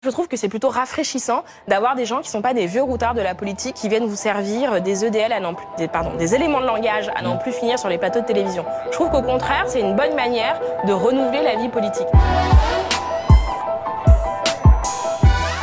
Je trouve que c'est plutôt rafraîchissant d'avoir des gens qui ne sont pas des vieux routards de la politique qui viennent vous servir des EDL à n'en plus, des éléments de langage à n'en plus finir sur les plateaux de télévision. Je trouve qu'au contraire, c'est une bonne manière de renouveler la vie politique.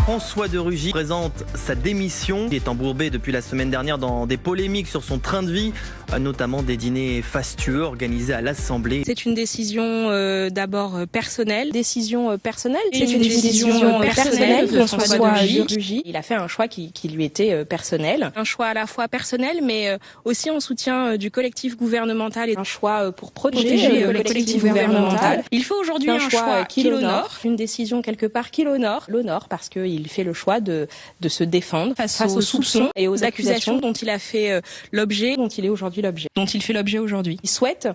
François de Rugy présente sa démission. Il est embourbé depuis la semaine dernière dans des polémiques sur son train de vie, notamment des dîners fastueux organisés à l'Assemblée. C'est une décision d'abord personnelle. Décision personnelle. C'est une décision personnelle de François de Rugy. Il a fait un choix qui lui était personnel. Un choix à la fois personnel, mais aussi en soutien du collectif gouvernemental. Et un choix pour protéger le collectif gouvernemental. Il faut aujourd'hui un choix qui l'honore. Une décision quelque part qui l'honore. L'honore parce qu'il fait le choix de se défendre face aux soupçons et aux accusations dont il a fait l'objet, dont il est aujourd'hui l'objet. Dont il fait l'objet aujourd'hui. Il souhaite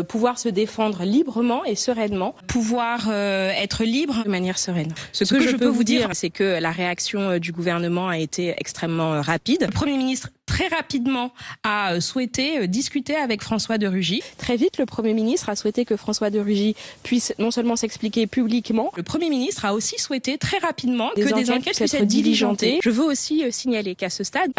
pouvoir se défendre librement et sereinement. Pouvoir être libre de manière sereine. Ce que je peux vous dire, c'est que la réaction du gouvernement a été extrêmement rapide. Le Premier ministre très rapidement a souhaité discuter avec François de Rugy. Très vite, le Premier ministre a souhaité que François de Rugy puisse non seulement s'expliquer publiquement. Le Premier ministre a aussi souhaité très rapidement que des enquêtes puissent être diligentées. Je veux aussi signaler qu'à ce stade,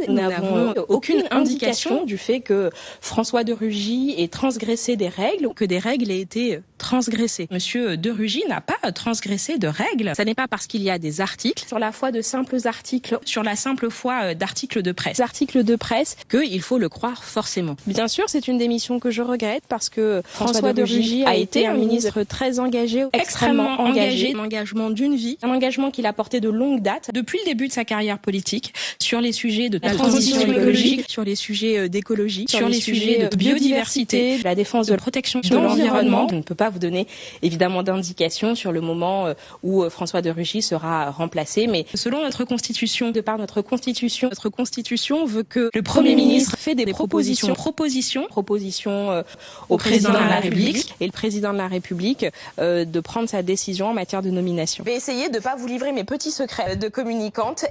nous n'avons aucune indication du fait que François de Rugy ait transgressé des règles ou que des règles aient été transgressées. Monsieur de Rugy n'a pas transgressé de règles. Ça n'est pas parce qu'il y a des articles, sur la foi de simples articles, sur la simple foi d'articles de presse. Articles de presse, qu'il faut le croire forcément. Bien sûr, c'est une démission que je regrette parce que François de Rugy a été un ministre très engagé, extrêmement engagé, un engagement d'une vie, un engagement qu'il a porté de longue date. Depuis le début de sa carrière politique, sur les sujets de la transition écologique, sur les sujets d'écologie, sur les sujets de biodiversité, la défense de la protection de l'environnement. Je ne peux pas vous donner évidemment d'indications sur le moment où François de Rugy sera remplacé, mais selon notre constitution, de par notre constitution veut que le Premier ministre fait des propositions au président de la République et le président de la République de prendre sa décision en matière de nomination. Je vais essayer de ne pas vous livrer mes petits secrets de communicante.